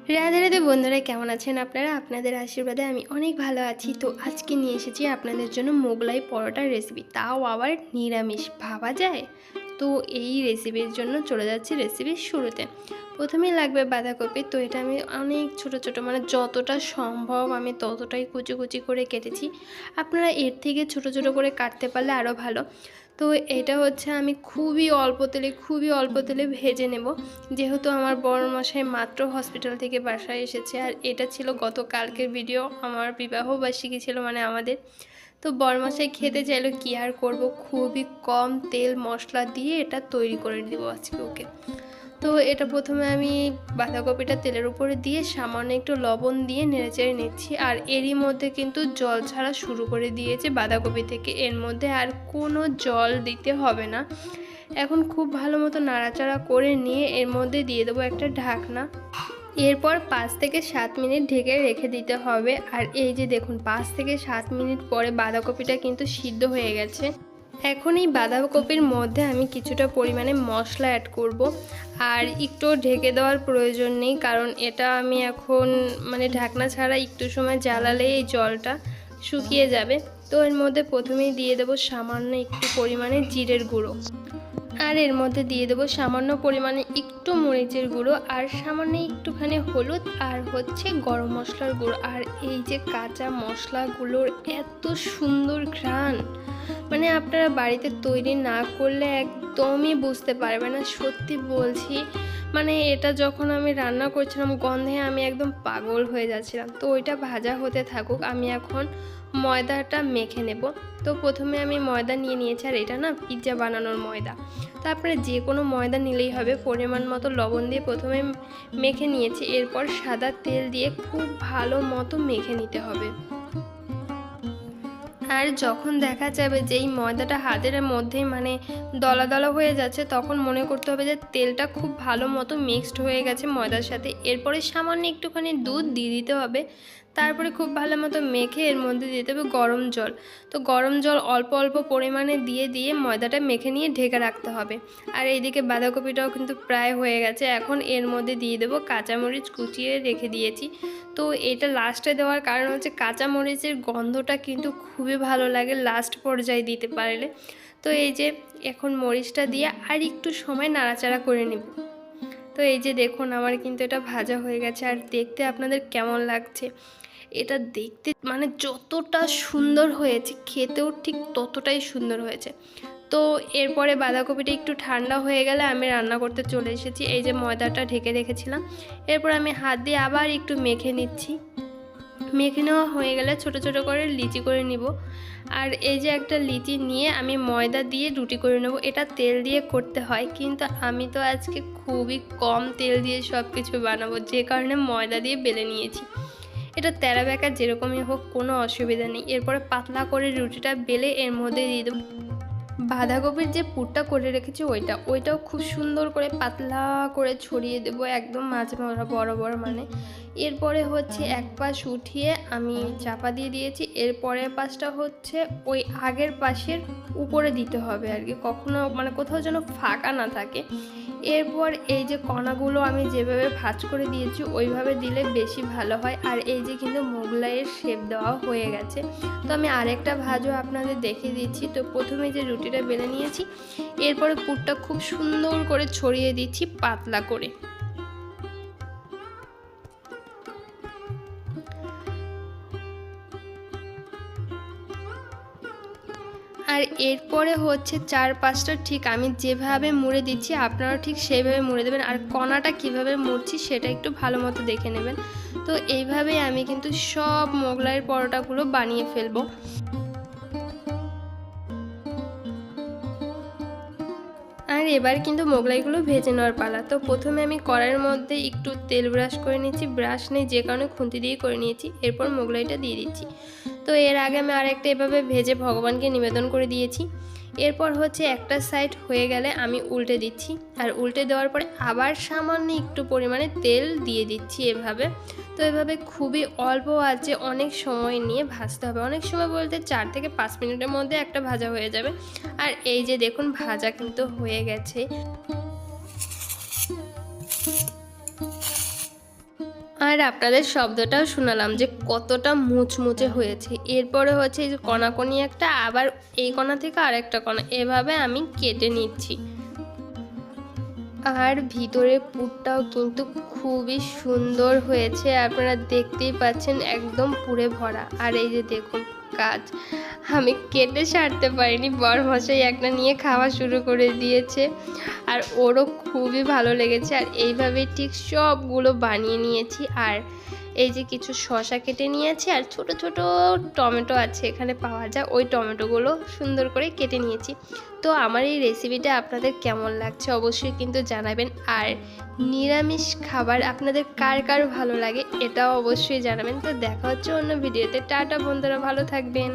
রাধে রাধে বন্ধুরা, কেমন আছেন আপনারা? আপনাদের আশীর্বাদে আমি অনেক ভালো আছি। তো আজকে নিয়ে এসেছি আপনাদের জন্য মোগলাই পরোটার রেসিপি, তাও আবার নিরামিষ। ভাবা যায়? তো এই রেসিপির জন্য চলে যাচ্ছি রেসিপির শুরুতে। প্রথমেই লাগবে বাঁধাকপি। তো এটা আমি অনেক ছোট ছোট, মানে যতটা সম্ভব আমি ততটাই কুচি কুচি করে কেটেছি। আপনারা এর থেকে ছোট ছোট করে কাটতে পারলে আরও ভালো। তো এটা হচ্ছে আমি খুবই অল্প তেলে ভেজে নেব, যেহেতু আমার বড়মশাই মাত্র হসপিটাল থেকে বাসায় এসেছে। আর এটা ছিল গতকালকের ভিডিও, আমার বিবাহবার্ষিকী ছিল মানে আমাদের। তো বড়মশাই খেতে চাইলো, কী আর করবো, খুবই কম তেল মশলা দিয়ে এটা তৈরি করে দেবো আজকে ওকে। তো এটা প্রথমে আমি বাঁধাকপিটা তেলের উপরে দিয়ে সামান্য একটু লবণ দিয়ে নেড়েচেড়ে নিচ্ছি। আর এরই মধ্যে কিন্তু জল ছাড়া শুরু করে দিয়েছে বাঁধাকপি থেকে, এর মধ্যে আর কোনো জল দিতে হবে না। এখন খুব ভালো মতো নাড়াচাড়া করে নিয়ে এর মধ্যে দিয়ে দেবো একটা ঢাকনা। এরপর 5 থেকে 7 মিনিট ঢেকে রেখে দিতে হবে। আর এই যে দেখুন, 5 থেকে 7 মিনিট পরে বাঁধাকপিটা কিন্তু সিদ্ধ হয়ে গেছে। এখন এই বাঁধাকপির মধ্যে আমি কিছুটা পরিমাণে মশলা অ্যাড করব। আর একটু ঢেকে দেওয়ার প্রয়োজন নেই, কারণ এটা আমি এখন মানে ঢাকনা ছাড়া একটু সময় জ্বালালে এই জলটা শুকিয়ে যাবে। তো এর মধ্যে প্রথমেই দিয়ে দেবো সামান্য একটু পরিমাণে জিরের গুঁড়ো। আর এর মধ্যে দিয়ে দেবো সামান্য পরিমাণে একটু মরিচের গুঁড়ো, আর সামান্য একটুখানি হলুদ, আর হচ্ছে গরম মশলার গুঁড়ো। আর এই যে কাঁচা মশলাগুলোর এত সুন্দর ঘ্রাণ, মানে আপনারা বাড়িতে তৈরি না করলে একদমই বুঝতে পারবে না, সত্যি বলছি। মানে এটা যখন আমি রান্না করছিলাম, গন্ধে আমি একদম পাগল হয়ে যাচ্ছিলাম। তো ওইটা ভাজা হতে থাকুক, আমি এখন ময়দাটা মেখে নেব। তো প্রথমে আমি ময়দা নিয়ে নিয়েছি, আর এটা না পিৎজা বানানোর ময়দা। তারপরে যে কোনো ময়দা নিলেই হবে। পরিমাণ মতো লবণ দিয়ে প্রথমে মেখে নিয়েছি, এরপর সাদা তেল দিয়ে খুব ভালো মতো মেখে নিতে হবে। আর যখন দেখা যাবে যে এই ময়দাটা হাতের মধ্যেই মানে দলা দলা হয়ে যাচ্ছে, তখন মনে করতে হবে যে তেলটা খুব ভালো মতো মিক্সড হয়ে গেছে ময়দার সাথে। এরপরে সামান্য একটুখানি দুধ দিয়ে দিতে হবে। তারপরে খুব ভালো মতো মেখে এর মধ্যে দিতে হবে গরম জল। তো গরম জল অল্প অল্প পরিমাণে দিয়ে দিয়ে ময়দাটা মেখে নিয়ে ঢেকে রাখতে হবে। আর এইদিকে বাঁধাকপিটাও কিন্তু প্রায় হয়ে গেছে। এখন এর মধ্যে দিয়ে দেবো কাঁচামরিচ কুচিয়ে রেখে দিয়েছি। তো এটা লাস্টে দেওয়ার কারণ হচ্ছে কাঁচামরিচের গন্ধটা কিন্তু খুবই ভালো লাগে লাস্ট পর্যায়ে দিতে পারলে। তো এই যে এখন মরিচটা দিয়ে আর একটু সময় নাড়াচাড়া করে নেব। তো এই যে দেখুন, আমার কিন্তু এটা ভাজা হয়ে গেছে। আর দেখতে আপনাদের কেমন লাগছে? এটা দেখতে মানে যতটা সুন্দর হয়েছে, খেতেও ঠিক ততটাই সুন্দর হয়েছে। তো এরপরে বাঁধাকপিটা একটু ঠান্ডা হয়ে গেলে আমি রান্না করতে চলে এসেছি। এই যে ময়দাটা ঢেকে রেখেছিলাম, এরপর আমি হাত দিয়ে আবার একটু মেখে নিচ্ছি। মেখে নেওয়া হয়ে গেলে ছোট ছোট করে লিচি করে নিব। আর এই যে একটা লিচি নিয়ে আমি ময়দা দিয়ে রুটি করে নেব। এটা তেল দিয়ে করতে হয়, কিন্তু আমি তো আজকে খুবই কম তেল দিয়ে সব কিছু বানাবো, যে কারণে ময়দা দিয়ে বেলে নিয়েছি। এটা তেরা বেঁকা যেরকমই হোক, কোনো অসুবিধা নেই। এরপরে পাতলা করে রুটিটা বেলে এর মধ্যে দিয়ে দেবো বাঁধাকপির যে পুরটা করে রেখেছি ওইটাও খুব সুন্দর করে পাতলা করে ছড়িয়ে দেবো, একদম মাঝে বরাবর মানে। এরপরে হচ্ছে এক পাশ উঠিয়ে আমি চাপা দিয়ে দিয়েছি। এরপরের পাশটা হচ্ছে ওই আগের পাশের উপরে দিতে হবে আর কি, কখনো মানে কোথাও যেন ফাঁকা না থাকে। এরপর এই যে কণাগুলো আমি যেভাবে ভাঁজ করে দিয়েছি ওইভাবে দিলে বেশি ভালো হয়। আর এই যে কিন্তু মোগলাইয়ের শেপ দেওয়া হয়ে গেছে। তো আমি আরেকটা ভাজও আপনাদের দেখিয়ে দিচ্ছি। তো প্রথমে যে রুটিটা বেলে নিয়েছি, এরপরে পুরটা খুব সুন্দর করে ছড়িয়ে দিচ্ছি পাতলা করে। আর এরপরে হচ্ছে 4-5টা ঠিক আমি যেভাবে মুড়ে দিচ্ছি আপনারাও ঠিক সেইভাবে মুড়ে দেবেন। আর কণাটা কিভাবে মুড়ছি সেটা একটু ভালো মতো দেখে নেবেন। তো এইভাবেই আমি কিন্তু সব মোগলাইয়ের পরোটাগুলো বানিয়ে ফেলবো। আর এবার কিন্তু মোগলাইগুলো ভেজে নেওয়ার পালা। তো প্রথমে আমি কড়াইয়ের মধ্যে একটু তেল ব্রাশ করে নিচ্ছি, ব্রাশ নেই যে কারণে খুন্তি দিয়ে করে নিয়েছি। এরপর মোগলাইটা দিয়ে দিচ্ছি। তো এর আগে আমি আরেকটা এভাবে ভেজে ভগবানকে নিবেদন করে দিয়েছি। এরপর হচ্ছে একটা সাইড হয়ে গেলে আমি উল্টে দিচ্ছি। আর উল্টে দেওয়ার পরে আবার সামান্য একটু পরিমাণে তেল দিয়ে দিচ্ছি এভাবে। তো এভাবে খুবই অল্প আঁচে অনেক সময় নিয়ে ভাজতে হবে। অনেক সময় বলতে 4 থেকে 5 মিনিটের মধ্যে একটা ভাজা হয়ে যাবে। আর এই যে দেখুন, ভাজা কিন্তু হয়ে গেছে। আর আপনাদের শব্দটাও শোনালাম যে কতটা মুচমুচে হয়েছে। এরপরে হচ্ছে এই যে কণাকণি একটা, আবার এই কণা থেকে আরেকটা কণা, এভাবে আমি কেটে নিচ্ছি। আর ভিতরে পুরটাও কিন্তু খুবই সুন্দর হয়েছে, আপনারা দেখতেই পাচ্ছেন একদম পুরে ভরা। আর এই যে দেখুন কাজ আমি কেটে সারতে পারিনি, বরমশাই একটা নিয়ে খাওয়া শুরু করে দিয়েছে আর ওরও খুবই ভালো লেগেছে। আর এইভাবে ঠিক সবগুলো বানিয়ে নিয়েছি। আর এই যে কিছু শসা কেটে নিয়েছি আর ছোট ছোট টমেটো আছে এখানে পাওয়া যায়, ওই টমেটোগুলো সুন্দর করে কেটে নিয়েছি। তো আমার এই রেসিপিটা আপনাদের কেমন লাগছে অবশ্যই কিন্তু জানাবেন। আর নিরামিষ খাবার আপনাদের কার কার ভালো লাগে এটাও অবশ্যই জানাবেন। তো দেখা হচ্ছে অন্য ভিডিওতে। টাটা বন্ধুরা, ভালো থাকবেন।